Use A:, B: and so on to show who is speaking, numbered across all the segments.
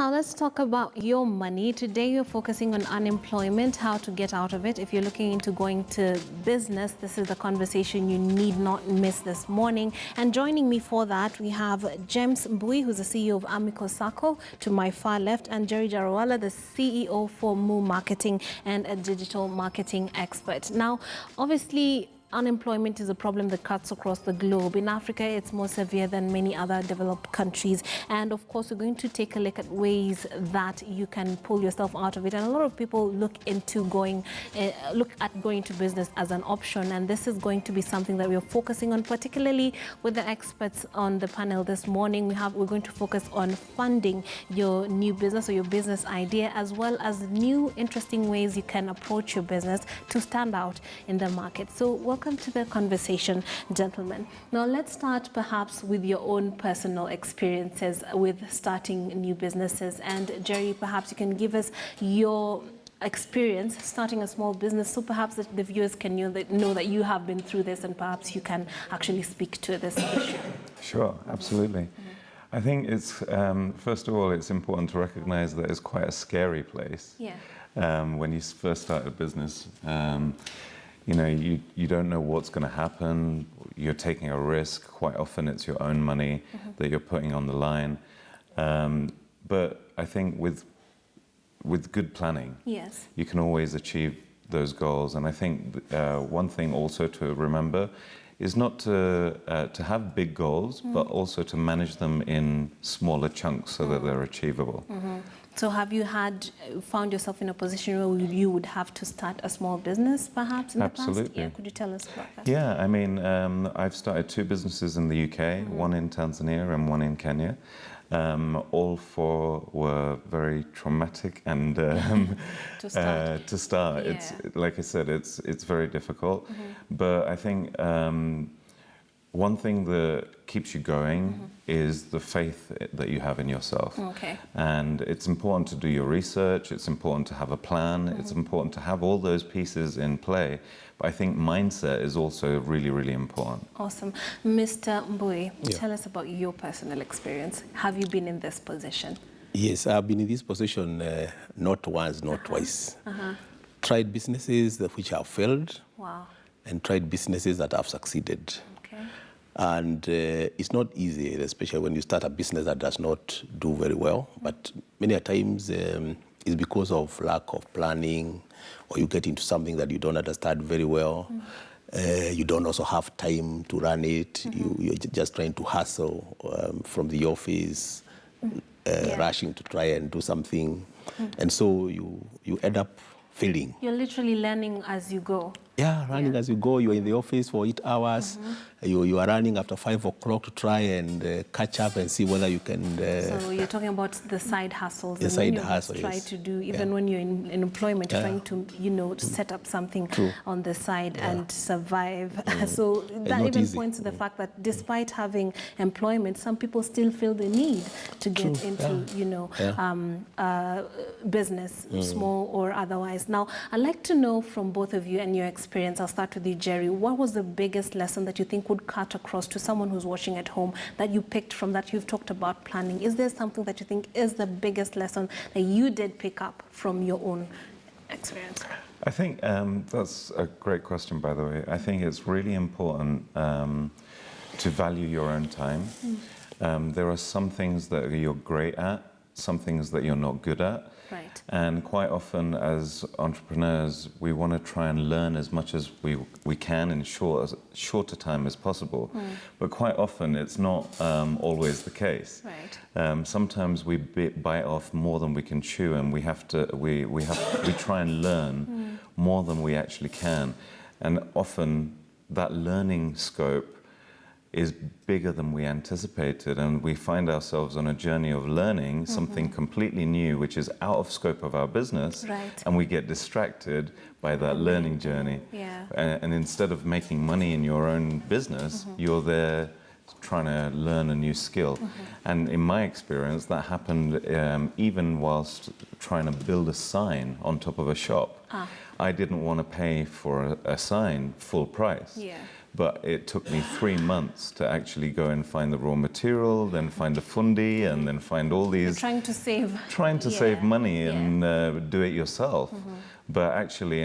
A: Now let's talk about your money. Today you're focusing on unemployment, how to get out of it. If you're looking into going to business, this is the conversation you need not miss this morning. And joining me for that, we have James Mbui, who's the CEO of Amico Sacco, to my far left, and Jerry Jarawala, the CEO for Moo Marketing and a digital marketing expert. Now, obviously, unemployment is a problem that cuts across the globe. In Africa, it's more severe than many other developed countries. And of course, we're going to take a look at ways that you can pull yourself out of it. And a lot of people look at going to business as an option. And this is going to be something that we're focusing on, particularly with the experts on the panel this morning. We're going to focus on funding your new business or your business idea, as well as new interesting ways you can approach your business to stand out in the market. So welcome to the conversation, gentlemen. Now let's start perhaps with your own personal experiences with starting new businesses. And Jerry, perhaps you can give us your experience starting a small business, so perhaps the viewers can know that you have been through this, and perhaps you can actually speak to this issue.
B: Sure, absolutely. I think it's, first of all, it's important to recognize that it's quite a scary place.
A: Yeah.
B: When you first start a business. You know, you don't know what's going to happen. You're taking a risk. Quite often it's your own money that you're putting on the line. But I think with good planning,
A: yes,
B: you can always achieve those goals. And I think one thing also to remember is not to have big goals, but also to manage them in smaller chunks so that they're achievable.
A: So have you found yourself in a position where you would have to start a small business perhaps in the past?
B: Absolutely.
A: Yeah, could you tell us about that?
B: Yeah, I mean, I've started 2 businesses in the UK, one in Tanzania and one in Kenya. All 4 were very traumatic and
A: to start.
B: Yeah. It's, like I said, it's very difficult. But I think one thing that keeps you going is the faith that you have in yourself.
A: Okay.
B: And it's important to do your research, it's important to have a plan, it's important to have all those pieces in play. But I think mindset is also really, really important.
A: Awesome. Mr. Mbui, tell us about your personal experience. Have you been in this position?
C: Yes, I've been in this position not once, not twice. Tried businesses which have failed.
A: Wow.
C: And tried businesses that have succeeded.
A: Okay.
C: And it's not easy, especially when you start a business that does not do very well. But many a times it's because of lack of planning, or you get into something that you don't understand very well. You don't also have time to run it. You're just trying to hustle from the office, rushing to try and do something. And so you end up failing.
A: You're literally learning as you go.
C: Yeah, running as you go. You're in the office for 8 hours. You are running after 5 o'clock to try and catch up and see whether you can...
A: So you're talking about the side hustles.
C: The side hustle,
A: try to do, even when you're in employment, trying to, set up something on the side and survive. So that even points to the fact that despite having employment, some people still feel the need to get into, business, small or otherwise. Now, I'd like to know from both of you and your experience, I'll start with you, Jerry, what was the biggest lesson that you think would cut across to someone who's watching at home that you picked from that? You've talked about planning. Is there something that you think is the biggest lesson that you did pick up from your own experience?
B: I think that's a great question, by the way. I think it's really important to value your own time. There are some things that you're great at, some things that you're not good at.
A: Right.
B: And quite often as entrepreneurs, we want to try and learn as much as we can in shorter time as possible. But quite often it's not always the case.
A: Right.
B: Sometimes we bite off more than we can chew, and we try and learn more than we actually can. And often that learning scope is bigger than we anticipated, and we find ourselves on a journey of learning something completely new, which is out of scope of our business, and we get distracted by that learning journey.
A: Yeah.
B: And instead of making money in your own business, you're there trying to learn a new skill. And in my experience, that happened even whilst trying to build a sign on top of a shop. I didn't want to pay for a sign full price.
A: Yeah.
B: but it took me 3 months to actually go and find the raw material, then find the fundi, and then find all these...
A: Trying to
B: save money and do it yourself. But actually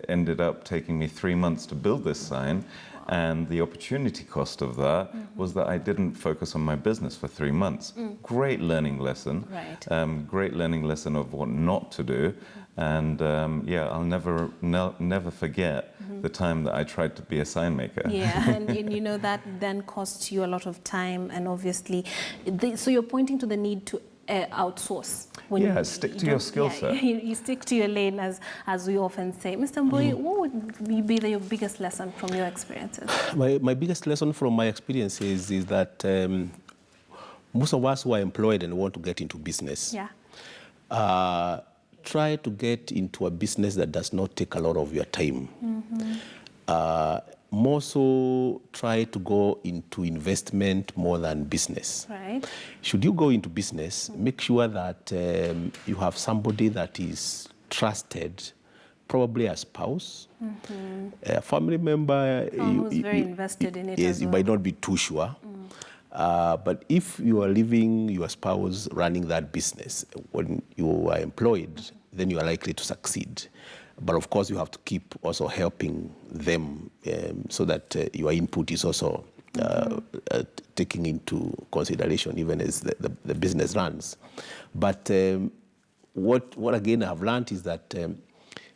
B: ended up taking me 3 months to build this sign. And the opportunity cost of that was that I didn't focus on my business for 3 months. Great learning lesson.
A: Right.
B: Great learning lesson of what not to do. And yeah, I'll never forget the time that I tried to be a sign maker.
A: Yeah, and you know, that then costs you a lot of time, and obviously, so you're pointing to the need to outsource.
B: Stick to your skill set.
A: You stick to your lane, as we often say. Mr. Mbui, what would be your biggest lesson from your experiences?
C: My biggest lesson from my experiences is that most of us who are employed and want to get into business, try to get into a business that does not take a lot of your time. More so, try to go into investment more than business.
A: Right.
C: Should you go into business, make sure that you have somebody that is trusted, probably a spouse, a family member.
A: Who's very invested in it.
C: Yes,
A: as well.
C: You might not be too sure. But if you are leaving your spouse running that business when you are employed, then you are likely to succeed. But of course, you have to keep also helping them so that your input is also taken into consideration even as the business runs. But what again I've learned is that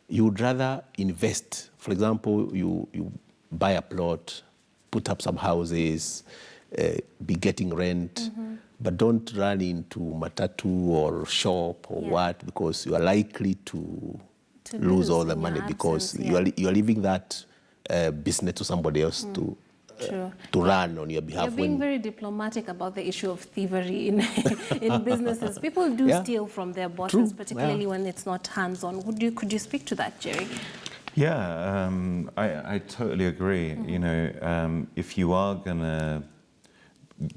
C: you would rather invest. For example, you buy a plot, put up some houses, be getting rent, but don't run into matatu or shop or what, because you are likely to lose all the money because you are leaving that business to somebody else to run on your behalf.
A: You're being very diplomatic about the issue of thievery in businesses. People do steal from their bosses, particularly when it's not hands-on. Could you speak to that, Jerry?
B: Yeah, I totally agree. You know, if you are gonna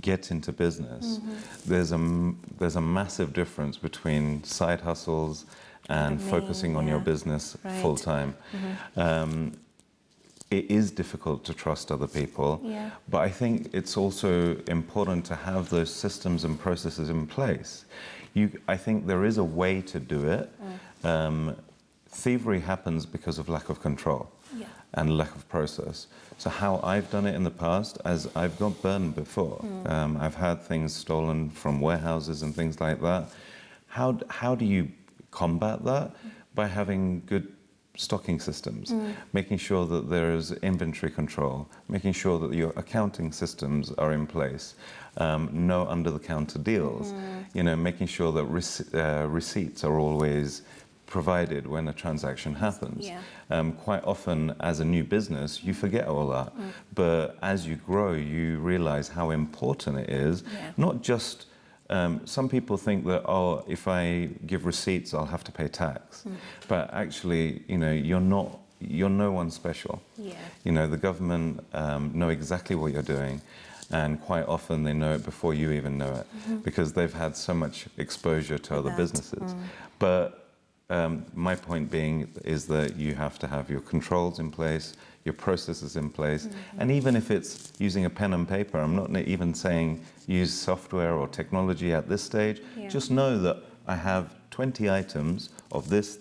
B: get into business, there's a massive difference between side hustles and focusing on your business full time. It is difficult to trust other people, but I think it's also important to have those systems and processes in place. I think there is a way to do it. Thievery happens because of lack of control and lack of process. So how I've done it in the past, as I've got burned before. I've had things stolen from warehouses and things like that. How do you combat that? By having good stocking systems, making sure that there is inventory control, making sure that your accounting systems are in place, no under-the-counter deals, you know, making sure that receipts are always provided when a transaction happens. Quite often, as a new business, you forget all that. But as you grow, you realize how important it is, not just some people think that, oh, if I give receipts, I'll have to pay tax. But actually, you know, you're no one special. You know, the government know exactly what you're doing, and quite often they know it before you even know it, because they've had so much exposure to other businesses. But my point being is that you have to have your controls in place, your processes in place, and even if it's using a pen and paper, I'm not even saying use software or technology at this stage, just know that I have 20 items of this.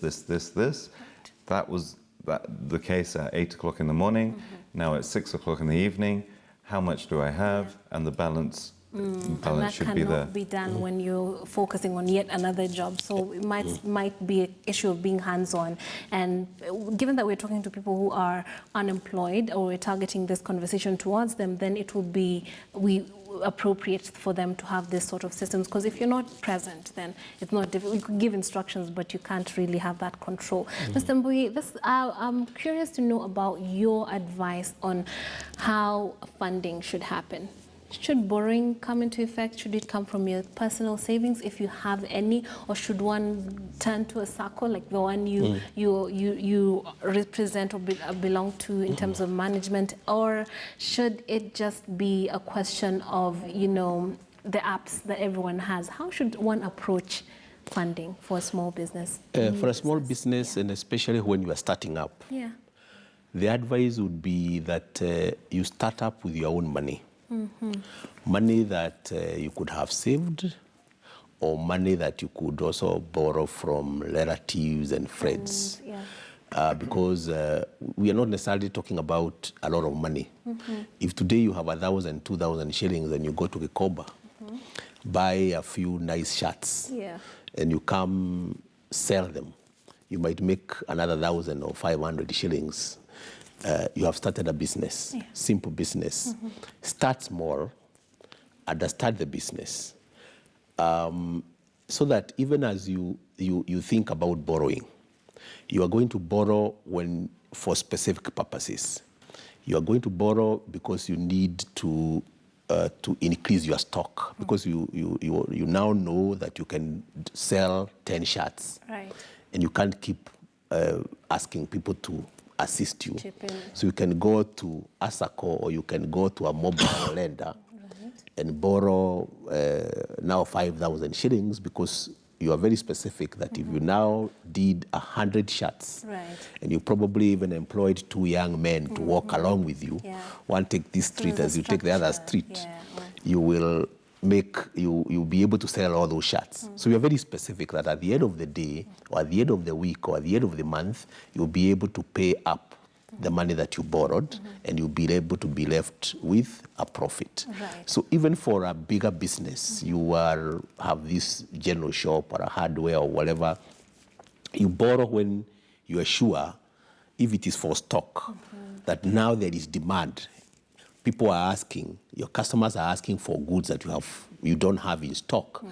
B: That was the case at 8 o'clock in the morning, now it's 6 o'clock in the evening, how much do I have, and the balance should be there.
A: That cannot be done when you're focusing on yet another job. So it might be an issue of being hands-on. And given that we're talking to people who are unemployed, or we're targeting this conversation towards them, then it would be appropriate for them to have this sort of systems, because if you're not present, then it's not difficult. You could give instructions, but you can't really have that control. Mr. Mbui, I'm curious to know about your advice on how funding should happen. Should borrowing come into effect? Should it come from your personal savings, if you have any, or should one turn to a circle like the one you represent or belong to in terms of management, or should it just be a question of, you know, the apps that everyone has? How should one approach funding for a small business?
C: For a small business, and especially when you are starting up, The advice would be that you start up with your own money. Money that you could have saved, or money that you could also borrow from relatives and friends. Because we are not necessarily talking about a lot of money. If today you have 1,000, 2,000 shillings and you go to Gikoba, buy a few nice shirts, and you come sell them, you might make another 1,000 or 500 shillings. You have started a business, simple business. Start small, understand the business, so that even as you think about borrowing, you are going to borrow for specific purposes. You are going to borrow because you need to increase your stock, because you now know that you can sell 10 shirts, and you can't keep asking people to assist you. So you can go to Asako, or you can go to a mobile lender and borrow now 5,000 shillings, because you are very specific that if you now did 100 shirts, and you probably even employed 2 young men to walk along with you, one take this street as you take the other street, you will you'll be able to sell all those shirts. So we are very specific that at the end of the day, or at the end of the week, or at the end of the month, you'll be able to pay up the money that you borrowed, and you'll be able to be left with a profit. So even for a bigger business, you have this general shop or a hardware or whatever, you borrow when you are sure, if it is for stock, that now there is demand. People are asking, your customers are asking for goods that you don't have in stock.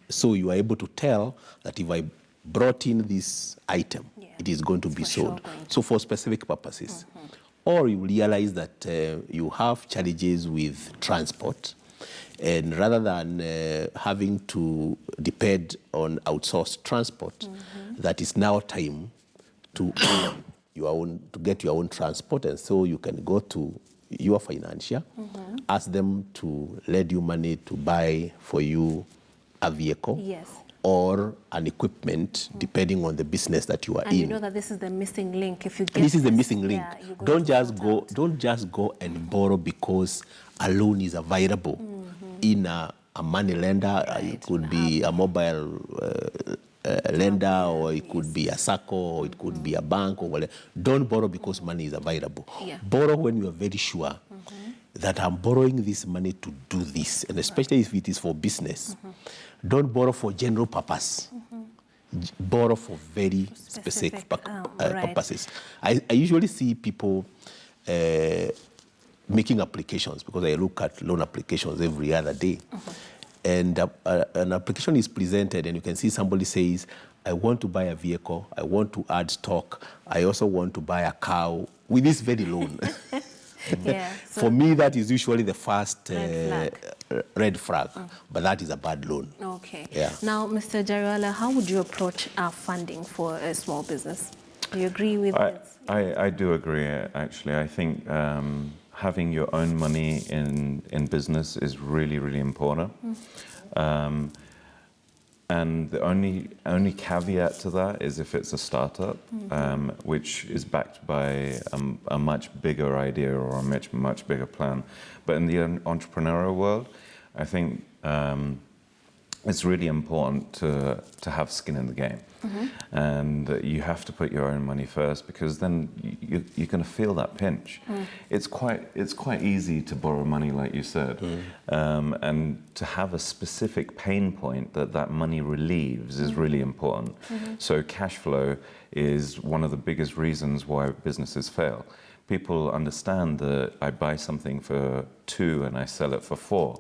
C: So you are able to tell that if I brought in this item, it is going to be sold. So for specific purposes. Or you realize that you have challenges with transport, and rather than having to depend on outsourced transport, that is now time to get your own transport, and so you can go to your financier, ask them to lend you money to buy for you a vehicle, or an equipment, depending on the business that you are in.
A: And you know that this is the missing link. If you get
C: this is the missing link. Don't just go and borrow because a loan is available in a money lender. It could be a mobile lender, or it could be a SACCO, or it could be a bank, or whatever. Don't borrow because money is available. Borrow when you are very sure that I'm borrowing this money to do this, and especially if it is for business. Don't borrow for general purpose. Borrow for very specific purposes. I usually see people making applications, because I look at loan applications every other day. And an application is presented, and you can see somebody says, I want to buy a vehicle, I want to add stock, I also want to buy a cow with this very loan. For me, that is usually the first red flag, but that is a bad loan.
A: Now, Mr. Jariwala, how would you approach funding for a small business? Do you agree with this?
B: I do agree, actually. I think having your own money in business is really, really important. And the only caveat to that is if it's a startup, which is backed by a much bigger idea or a much bigger plan. But in the entrepreneurial world, I think it's really important to have skin in the game. And you have to put your own money first, because then you're going to feel that pinch. It's quite easy to borrow money, like you said, and to have a specific pain point that money relieves is really important. So cash flow is one of the biggest reasons why businesses fail. People understand that I buy something for 2 and I sell it for 4,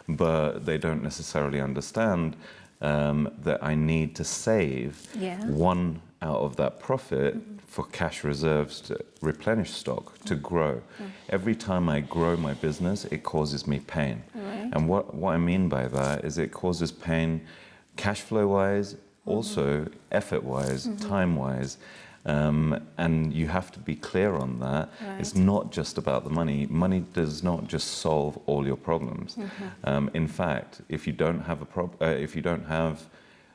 B: but they don't necessarily understand that I need to save 1 out of that profit for cash reserves to replenish stock, to grow. Every time I grow my business, it causes me pain. And what I mean by that is it causes pain cash flow-wise, also effort-wise, time-wise. And you have to be clear on that. It's not just about the money. Money does not just solve all your problems. In fact, if you don't have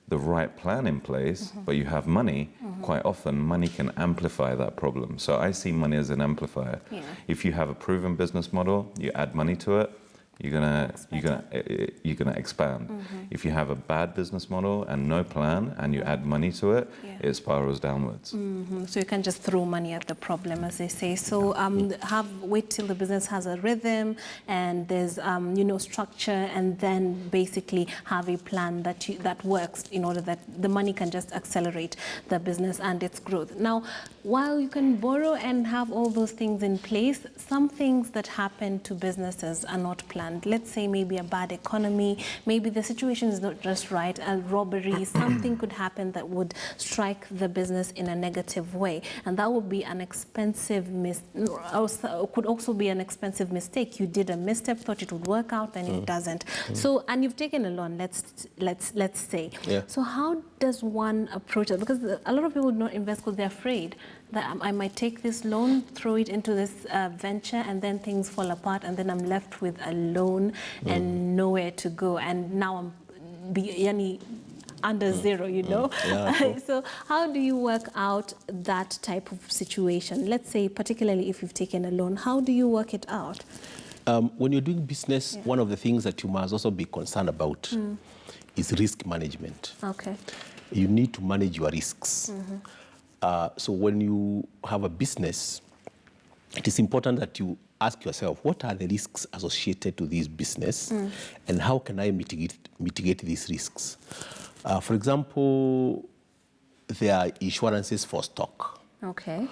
B: the right plan in place, but you have money, quite often money can amplify that problem. So I see money as an amplifier.
A: Yeah.
B: If you have a proven business model, you add money to it, you're gonna expand. If you have a bad business model and no plan, and you add money to it, it spirals downwards.
A: So you can't just throw money at the problem, as they say. So wait till the business has a rhythm and there's structure, and then basically have a plan that works in order that the money can just accelerate the business and its growth. Now, while you can borrow and have all those things in place, some things that happen to businesses are not planned. Let's say maybe a bad economy, maybe the situation is not just right, a robbery, something could happen that would strike the business in a negative way, and that would be an expensive could also be an expensive mistake. You did a misstep, thought it would work out, and it doesn't. So, and you've taken a loan, let's say.
C: Yeah.
A: So how does one approach it? Because a lot of people do not invest because they're afraid that I might take this loan, throw it into this venture, and then things fall apart, and then I'm left with a loan and nowhere to go, and now I'm under zero,
C: Yeah, sure.
A: So how do you work out that type of situation? Let's say, particularly if you've taken a loan, how do you work it out?
C: When you're doing business, one of the things that you must also be concerned about is risk management.
A: Okay.
C: You need to manage your risks. So when you have a business, it is important that you ask yourself, what are the risks associated to this business, and how can I mitigate these risks? For example, there are insurances for stock.
A: Okay.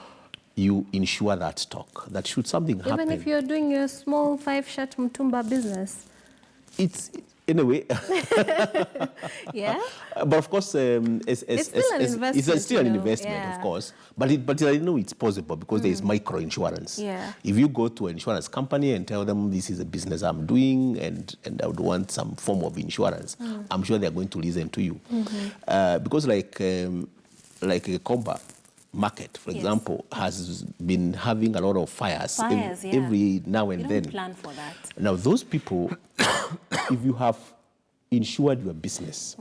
C: You insure that stock. That should something happen.
A: Even if you're doing a small 5-shirt Mtumba business.
C: It's anyway.
A: Yeah.
C: But of course,
A: it's still an investment.
C: It's still an investment, of course. But I know it's possible because there is micro insurance.
A: Yeah.
C: If you go to an insurance company and tell them this is a business I'm doing and I would want some form of insurance, I'm sure they're going to listen to you. Because like a Comba market, for example, has been having a lot of fires every now and
A: you
C: then.
A: Don't plan for that.
C: Now, those people, if you have insured your business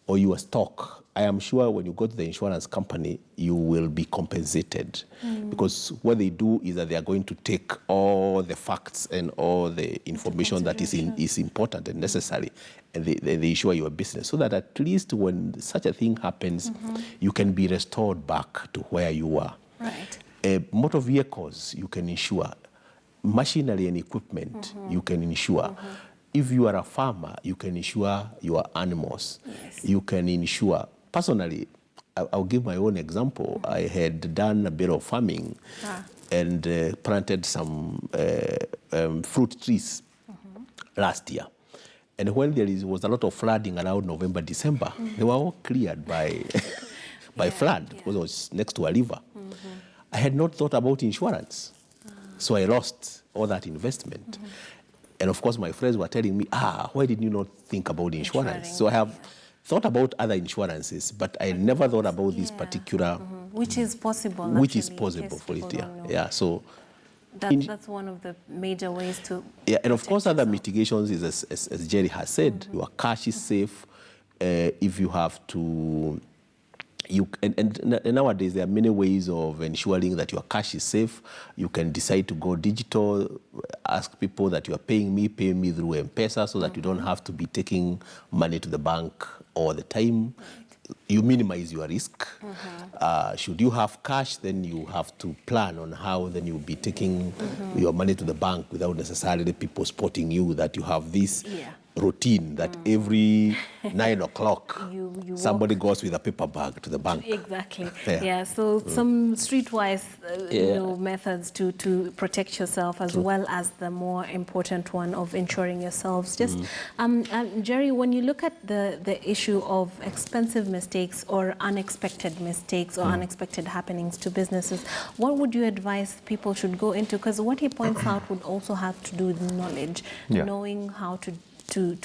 C: or your stock, I am sure when you go to the insurance company, you will be compensated. Because what they do is that they are going to take all the facts and all the information that is important and necessary, and they insure your business, so that at least when such a thing happens, you can be restored back to where you were.
A: Right.
C: Motor vehicles, you can insure. Machinery and equipment, you can insure. If you are a farmer, you can insure your animals.
A: Yes.
C: You can insure. Personally, I'll give my own example. I had done a bit of farming and planted some fruit trees last year. And when there was a lot of flooding around November, December, they were all cleared by flood because it was next to a river. I had not thought about insurance. So I lost all that investment. And of course, my friends were telling me, why did you not think about insurance? So I have thought about other insurances, but I never thought about this particular...
A: Which is possible,
C: which is possible for it, yeah. So
A: that's one of the major ways to...
C: Yeah, and of course, other
A: yourself.
C: mitigations is, as Jerry has said, your cash is safe. If you have to... And nowadays, there are many ways of ensuring that your cash is safe. You can decide to go digital, ask people that you are pay me through M-Pesa, so that you don't have to be taking money to the bank all the time. You minimize your risk. Should you have cash, then you have to plan on how then you'll be taking your money to the bank without necessarily people spotting you that you have this routine that every 9 o'clock somebody goes with a paper bag to the bank.
A: Exactly. So some streetwise methods to protect yourself, as well as the more important one of insuring yourselves. Just Jerry, when you look at the issue of expensive mistakes or unexpected mistakes or unexpected happenings to businesses, what would you advise people should go into? Because what he points out would also have to do with knowledge, knowing how to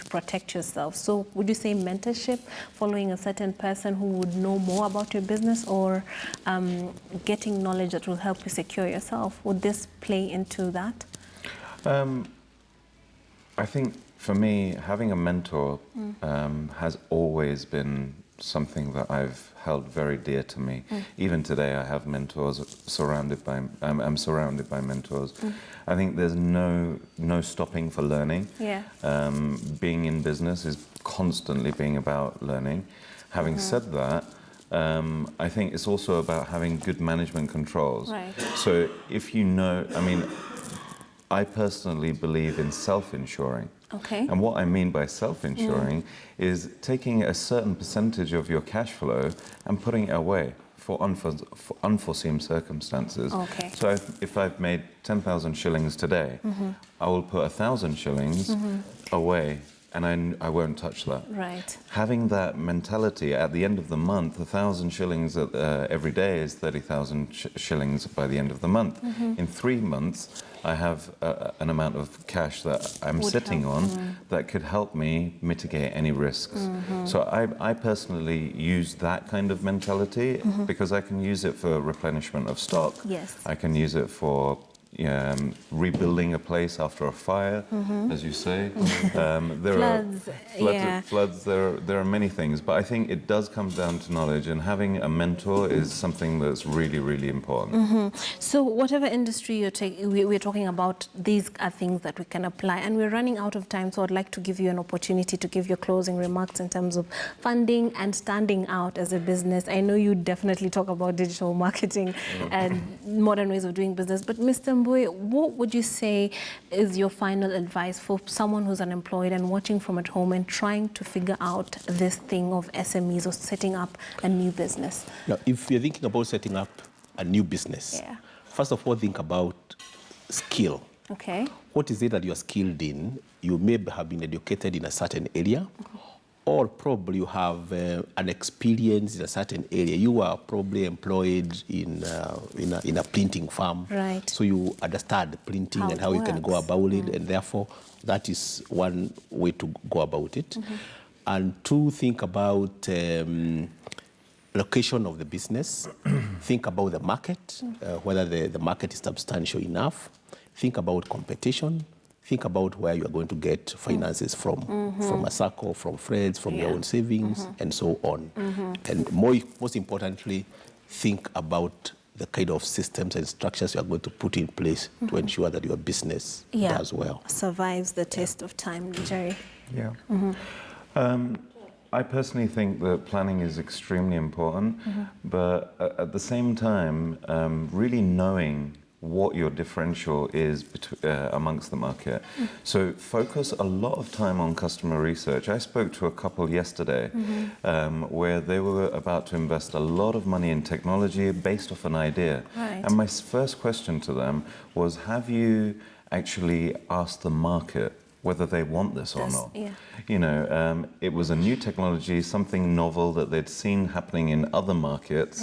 A: protect yourself. So would you say mentorship, following a certain person who would know more about your business, or getting knowledge that will help you secure yourself? Would this play into that?
B: I think for me, having a mentor has always been something that I've held very dear to me. Even today, I have mentors I'm surrounded by mentors. I think there's no stopping for learning.
A: Yeah.
B: Being in business is constantly being about learning. Having said that, I think it's also about having good management controls.
A: Right.
B: So if you know, I personally believe in self-insuring.
A: Okay.
B: And what I mean by self-insuring is taking a certain percentage of your cash flow and putting it away for unforeseen circumstances.
A: Okay.
B: So if I've made 10,000 shillings today, I will put 1,000 shillings away, and I won't touch that.
A: Right.
B: Having that mentality at the end of the month, 1,000 shillings every day is 30,000 shillings by the end of the month. In 3 months, I have an amount of cash that I'm sitting on that could help me mitigate any risks. So I personally use that kind of mentality because I can use it for replenishment of stock.
A: Yes.
B: I can use it for rebuilding a place after a fire, as you say. There
A: Floods,
B: are floods. There are many things, but I think it does come down to knowledge, and having a mentor is something that's really, really important.
A: So whatever industry we're talking about, these are things that we can apply, and we're running out of time, so I'd like to give you an opportunity to give your closing remarks in terms of funding and standing out as a business. I know you definitely talk about digital marketing and modern ways of doing business, but Mr. Mbui, what would you say is your final advice for someone who's unemployed and watching from at home and trying to figure out this thing of SMEs or setting up a new business?
C: Now, if you're thinking about setting up a new business, first of all, think about skill.
A: Okay.
C: What is it that you're skilled in? You may have been educated in a certain area, or probably you have an experience in a certain area. You are probably employed in a printing firm.
A: Right.
C: So you understand printing and how you can go about it, and therefore that is one way to go about it. And two, think about location of the business. Think about the market, whether the market is substantial enough. Think about competition. Think about where you are going to get finances from a circle, from friends, from your own savings, and so on. And most importantly, think about the kind of systems and structures you are going to put in place to ensure that your business does well.
A: Survives the test of time, Jerry.
B: Yeah. I personally think that planning is extremely important, but at the same time, really knowing what your differential is amongst the market. So focus a lot of time on customer research. I spoke to a couple yesterday where they were about to invest a lot of money in technology based off an idea.
A: Right.
B: And my first question to them was, have you actually asked the market whether they want this or not?
A: Yeah.
B: You know, it was a new technology, something novel that they'd seen happening in other markets,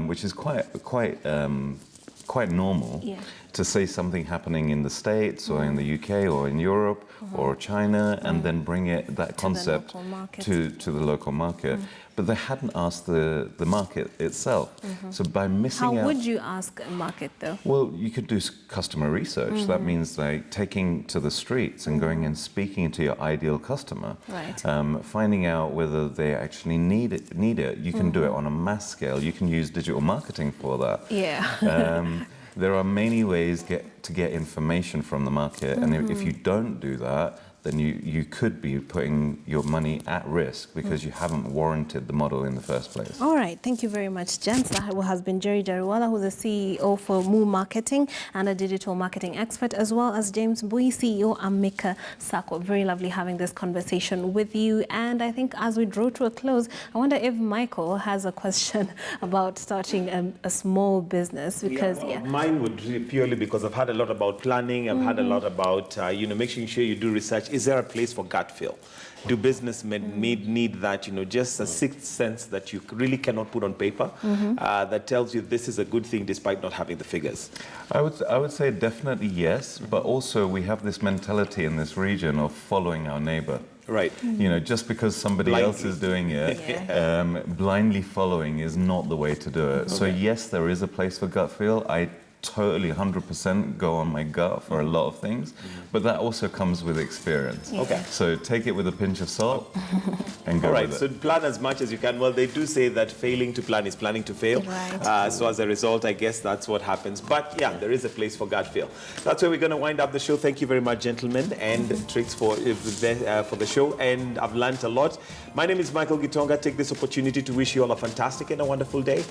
B: which is quite normal to say something happening in the States or in the UK or in Europe or China and then bring that concept to the local market. But they hadn't asked the market itself. So by missing out...
A: How would you ask a market though?
B: Well, you could do customer research. That means like taking to the streets and going and speaking to your ideal customer.
A: Right.
B: Finding out whether they actually need it. You can do it on a mass scale. You can use digital marketing for that.
A: Yeah.
B: There are many ways to get information from the market, and if you don't do that, then you could be putting your money at risk because you haven't warranted the model in the first place.
A: All right, thank you very much, gents. That has been Jerry Jariwala, who's the CEO for Moo Marketing and a digital marketing expert, as well as James Mbui, CEO Amika Sacco. Very lovely having this conversation with you. And I think as we draw to a close, I wonder if Michael has a question about starting a small business, because
D: mine would be purely because I've had a lot about planning. I've had a lot about making sure you do research. Is there a place for gut feel? Do businessmen need that, just a sixth sense that you really cannot put on paper that tells you this is a good thing despite not having the figures?
B: I would say definitely yes, but also we have this mentality in this region of following our neighbor.
D: Right.
B: Just because somebody else is doing it, blindly following is not the way to do it. So yes, there is a place for gut feel. I totally 100% go on my gut for a lot of things, but that also comes with experience.
D: Okay.
B: So take it with a pinch of salt and go
D: All right,
B: with
D: so
B: it.
D: plan as much as you can. Well, they do say that failing to plan is planning to fail.
A: Right.
D: So as a result, I guess that's what happens. But yeah, there is a place for gut feel. That's where we're going to wind up the show. Thank you very much, gentlemen and Tricks, for the show. And I've learned a lot. My name is Michael Gitonga. Take this opportunity to wish you all a fantastic and a wonderful day.